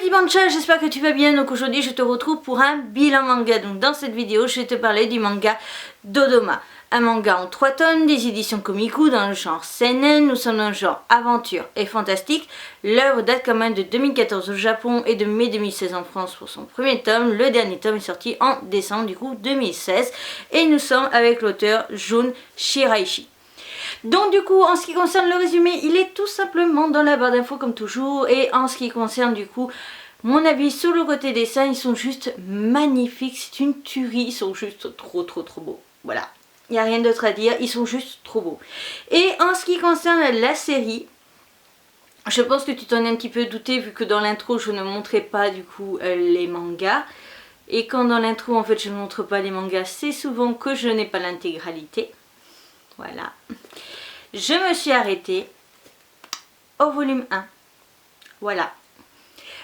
Dimanche, j'espère que tu vas bien. Donc aujourd'hui je te retrouve pour un bilan manga. Donc dans cette vidéo je vais te parler du manga Dodoma. Un manga en 3 tomes des éditions Komiku dans le genre seinen. Nous sommes dans le genre aventure et fantastique. L'œuvre date quand même de 2014 au Japon et de mai 2016 en France pour son premier tome. Le dernier tome est sorti en décembre du coup 2016. Et nous sommes avec l'auteur Jun Shiraishi. Donc du coup en ce qui concerne le résumé, il est tout simplement dans la barre d'infos comme toujours. Et en ce qui concerne du coup mon avis sur le côté dessin, ils sont juste magnifiques, c'est une tuerie, ils sont juste trop beaux. Voilà, il n'y a rien d'autre à dire, ils sont juste trop beaux. Et en ce qui concerne la série, je pense que tu t'en es un petit peu douté vu que dans l'intro je ne montrais pas du coup les mangas. Et quand dans l'intro en fait je ne montre pas les mangas, c'est souvent que je n'ai pas l'intégralité. Voilà. Je me suis arrêtée au volume 1. Voilà.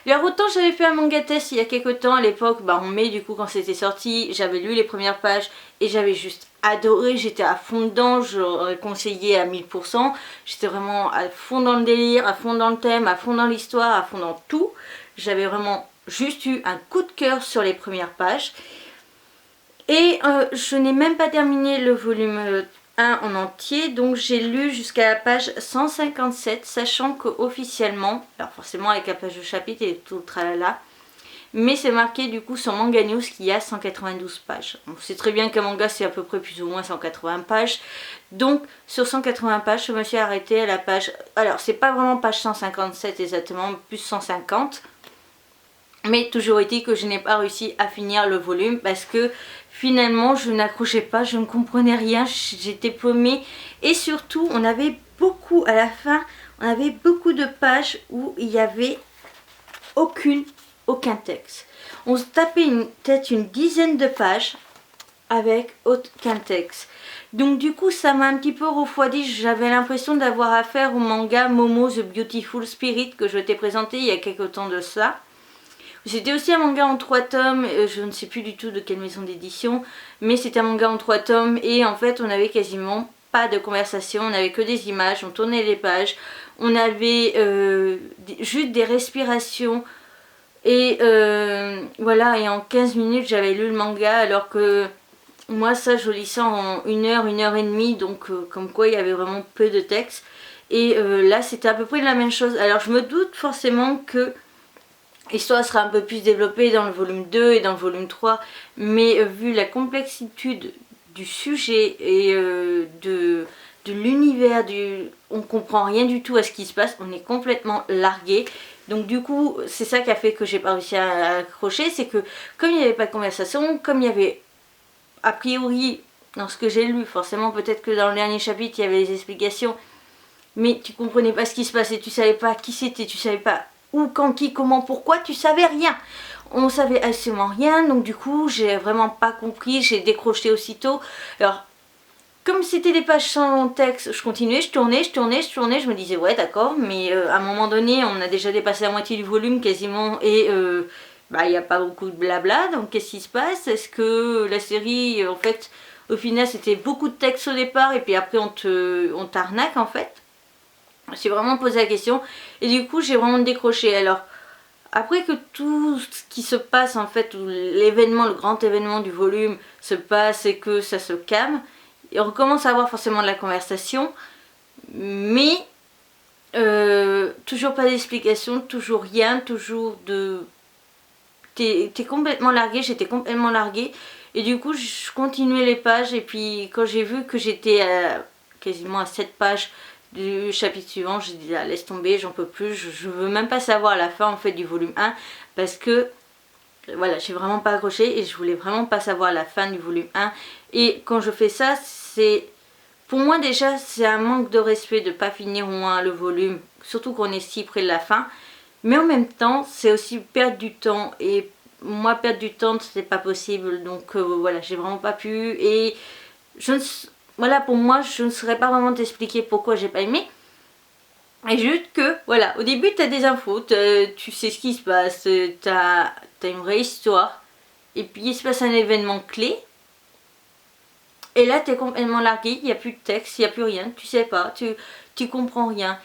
Alors autant j'avais fait un manga test il y a quelques temps à l'époque, en mai du coup quand c'était sorti, j'avais lu les premières pages et j'avais juste adoré, j'étais à fond dedans, j'aurais conseillé à 1000%, j'étais vraiment à fond dans le délire, à fond dans le thème, à fond dans l'histoire, à fond dans tout. J'avais vraiment juste eu un coup de cœur sur les premières pages. Et je n'ai même pas terminé le volume 1 en entier, donc j'ai lu jusqu'à la page 157, sachant qu'officiellement, alors forcément avec la page de chapitre et tout le tralala, mais c'est marqué du coup sur Manga News qu'il y a 192 pages. On sait très bien qu'un manga c'est à peu près plus ou moins 180 pages, donc sur 180 pages je me suis arrêtée à la page, alors c'est pas vraiment page 157 exactement, plus 150. Mais toujours est-il que je n'ai pas réussi à finir le volume parce que finalement je n'accrochais pas, je ne comprenais rien, j'étais paumée. Et surtout on avait beaucoup, à la fin, on avait beaucoup de pages où il n'y avait aucun texte. On se tapait peut-être une dizaine de pages avec aucun texte. Donc du coup ça m'a un petit peu refroidi, j'avais l'impression d'avoir affaire au manga Momo The Beautiful Spirit que je t'ai présenté il y a quelques temps de ça. C'était aussi un manga en 3 tomes, je ne sais plus du tout de quelle maison d'édition, mais c'était un manga en 3 tomes et en fait on avait quasiment pas de conversation, on avait que des images, on tournait les pages, on avait juste des respirations et voilà, et en 15 minutes j'avais lu le manga alors que moi ça je lis ça en 1 heure et demie, donc comme quoi il y avait vraiment peu de texte et là c'était à peu près la même chose. Alors je me doute forcément que l'histoire sera un peu plus développée dans le volume 2 et dans le volume 3, mais vu la complexité du sujet et de l'univers, on comprend rien du tout à ce qui se passe, on est complètement largué. Donc du coup, c'est ça qui a fait que j'ai pas réussi à accrocher, c'est que comme il n'y avait pas de conversation, comme il y avait a priori, dans ce que j'ai lu, forcément peut-être que dans le dernier chapitre il y avait des explications, mais tu comprenais pas ce qui se passait, tu savais pas qui c'était, tu savais pas où, quand, qui, comment, pourquoi, tu savais rien. On savait absolument rien, donc du coup j'ai vraiment pas compris, j'ai décroché aussitôt. Alors comme c'était des pages sans texte, je continuais, je tournais, je me disais ouais d'accord, mais à un moment donné on a déjà dépassé la moitié du volume quasiment et il n'y a pas beaucoup de blabla, donc qu'est-ce qui se passe? Est-ce que la série en fait au final c'était beaucoup de texte au départ et puis après on t'arnaque en fait? J'ai vraiment posé la question et du coup j'ai vraiment décroché. Alors après que tout ce qui se passe en fait, l'événement, le grand événement du volume se passe et que ça se calme, et on recommence à avoir forcément de la conversation, mais toujours pas d'explication, toujours rien, toujours de... T'es complètement largué, j'étais complètement larguée et du coup je continuais les pages et puis quand j'ai vu que j'étais quasiment à 7 pages du chapitre suivant, j'ai dit ah, laisse tomber, j'en peux plus, je veux même pas savoir la fin en fait du volume 1 parce que voilà, j'ai vraiment pas accroché et je voulais vraiment pas savoir la fin du volume 1 et quand je fais ça, c'est pour moi déjà c'est un manque de respect de pas finir au moins le volume, surtout qu'on est si près de la fin, mais en même temps c'est aussi perdre du temps et moi perdre du temps c'est pas possible, donc voilà, j'ai vraiment pas pu et je ne voilà, pour moi, je ne saurais pas vraiment t'expliquer pourquoi j'ai pas aimé. Et juste que, voilà, au début, tu as des infos, tu sais ce qui se passe, tu as une vraie histoire. Et puis, il se passe un événement clé. Et là, tu es complètement largué, il n'y a plus de texte, il n'y a plus rien, tu sais pas, tu comprends rien.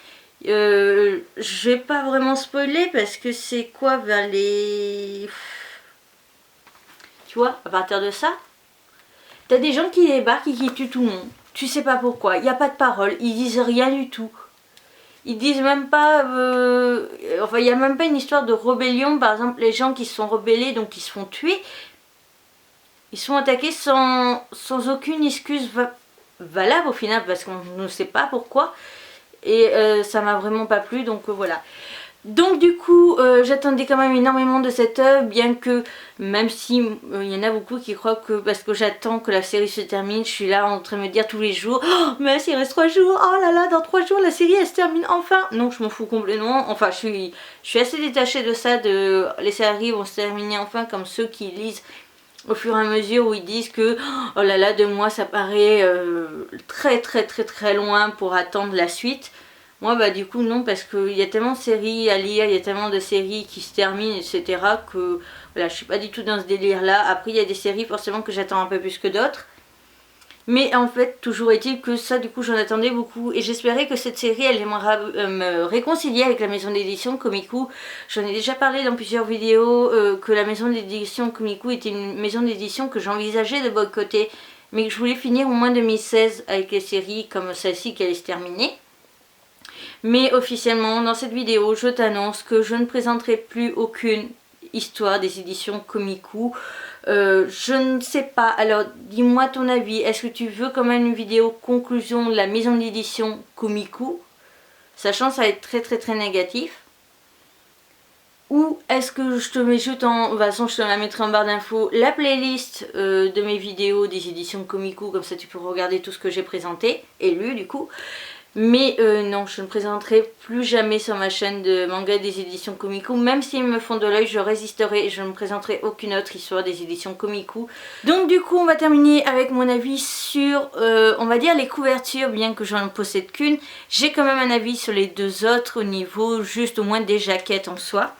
Je vais pas vraiment spoiler parce que c'est quoi vers les... Tu vois, à partir de ça, t'as des gens qui débarquent et qui tuent tout le monde. Tu sais pas pourquoi, il n'y a pas de parole, ils disent rien du tout. Ils disent même pas... enfin, il n'y a même pas une histoire de rébellion. Par exemple, les gens qui se sont rebellés, donc qui se font tuer, ils sont attaqués sans aucune excuse valable au final, parce qu'on ne sait pas pourquoi. Et ça m'a vraiment pas plu, donc voilà. Donc du coup, j'attendais quand même énormément de cette œuvre, bien que, même si il y en a beaucoup qui croient que parce que j'attends que la série se termine, je suis là en train de me dire tous les jours, oh, mais il reste 3 jours, oh là là, dans 3 jours la série elle se termine enfin. Non, je m'en fous complètement, enfin je suis assez détachée de ça, de les séries vont se terminer enfin, comme ceux qui lisent au fur et à mesure, où ils disent que oh là là, 2 mois ça paraît très loin pour attendre la suite. Moi bah du coup non, parce qu'il y a tellement de séries à lire, il y a tellement de séries qui se terminent, etc. que voilà, je suis pas du tout dans ce délire là. Après il y a des séries forcément que j'attends un peu plus que d'autres. Mais en fait, toujours est-il que ça, du coup, j'en attendais beaucoup. Et j'espérais que cette série, elle aimera me réconcilier avec la maison d'édition Komiku. J'en ai déjà parlé dans plusieurs vidéos, que la maison d'édition Komiku était une maison d'édition que j'envisageais de boycotter, mais que je voulais finir au moins 2016 avec les séries comme celle-ci qui allait se terminer. Mais officiellement, dans cette vidéo, je t'annonce que je ne présenterai plus aucune histoire des éditions Komiku. Je ne sais pas, alors dis-moi ton avis. Est-ce que tu veux quand même une vidéo conclusion de la maison d'édition Komiku, sachant que ça va être très négatif? Ou est-ce que je te mets juste en... De toute façon, je te la mettrai en barre d'infos, la playlist de mes vidéos des éditions Komiku, comme ça tu peux regarder tout ce que j'ai présenté et lu du coup. Mais non, je ne présenterai plus jamais sur ma chaîne de manga des éditions Komiku. Même s'ils me font de l'œil, je résisterai et je ne présenterai aucune autre histoire des éditions Komiku. Donc du coup, on va terminer avec mon avis sur, on va dire, les couvertures, bien que j'en possède qu'une. J'ai quand même un avis sur les 2 autres au niveau juste au moins des jaquettes en soi.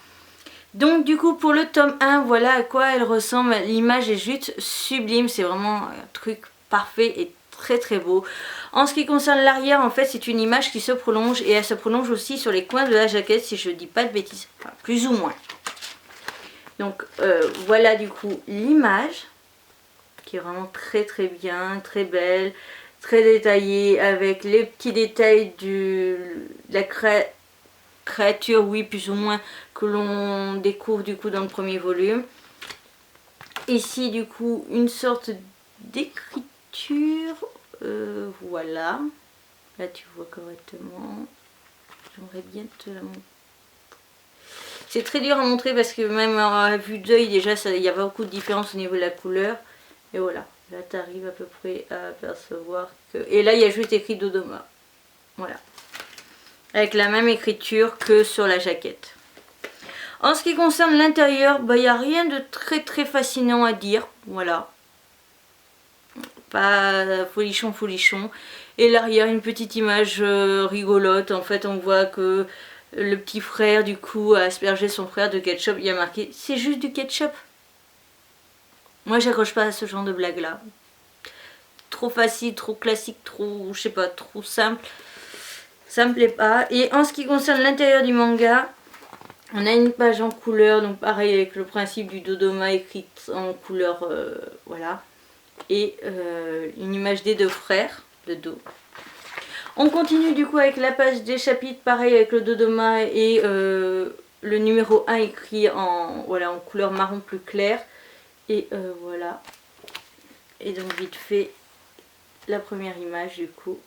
Donc du coup, pour le tome 1, voilà à quoi elle ressemble. L'image est juste sublime, c'est vraiment un truc parfait et très beau. En ce qui concerne l'arrière, en fait, c'est une image qui se prolonge et elle se prolonge aussi sur les coins de la jaquette, si je dis pas de bêtises, enfin, plus ou moins. Donc voilà du coup l'image qui est vraiment très bien, très belle, très détaillée, avec les petits détails de la créature, oui, plus ou moins, que l'on découvre du coup dans le premier volume. Ici du coup une sorte d'écriture. Voilà, là tu vois correctement. J'aimerais bien te la montrer. C'est très dur à montrer parce que même à vue d'œil déjà il y a beaucoup de différence au niveau de la couleur. Et voilà, là tu arrives à peu près à apercevoir que... Et là il y a juste écrit Dodoma. Voilà, avec la même écriture que sur la jaquette. En ce qui concerne l'intérieur, bah, il n'y a rien de très fascinant à dire. Voilà, pas folichon. Et l'arrière, une petite image rigolote. En fait, on voit que le petit frère du coup a aspergé son frère de ketchup. Il y a marqué c'est juste du ketchup. Moi j'accroche pas à ce genre de blague là. Trop facile, trop classique, trop, je sais pas, trop simple. Ça me plaît pas. Et en ce qui concerne l'intérieur du manga, on a une page en couleur, donc pareil avec le principe du Dodoma écrite en couleur, voilà. Et une image des 2 frères de dos. On continue du coup avec la page des chapitres, pareil avec le Dodoma et le numéro 1 écrit en, voilà, en couleur marron plus clair. Et voilà. Et donc vite fait la première image du coup.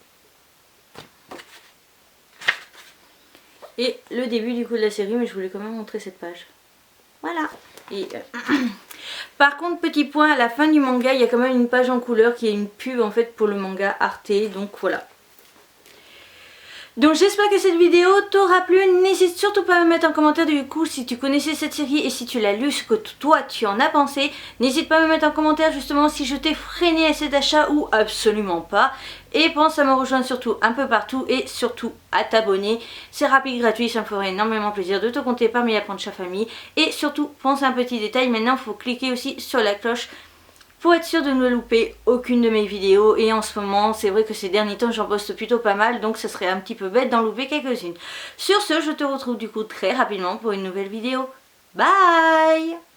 Et le début du coup de la série, mais je voulais quand même montrer cette page. Voilà. Et par contre, petit point, à la fin du manga, il y a quand même une page en couleur qui est une pub en fait pour le manga Arte. Donc voilà. Donc j'espère que cette vidéo t'aura plu. N'hésite surtout pas à me mettre en commentaire du coup si tu connaissais cette série et si tu l'as lu, ce que toi tu en as pensé. N'hésite pas à me mettre en commentaire justement si je t'ai freiné à cet achat ou absolument pas. Et pense à me rejoindre surtout un peu partout et surtout à t'abonner. C'est rapide, gratuit, ça me ferait énormément plaisir de te compter parmi la Pancha famille. Et surtout pense à un petit détail, maintenant il faut cliquer aussi sur la cloche pour être sûr de ne louper aucune de mes vidéos. Et en ce moment, c'est vrai que ces derniers temps, j'en poste plutôt pas mal, donc ce serait un petit peu bête d'en louper quelques-unes. Sur ce, je te retrouve du coup très rapidement pour une nouvelle vidéo. Bye!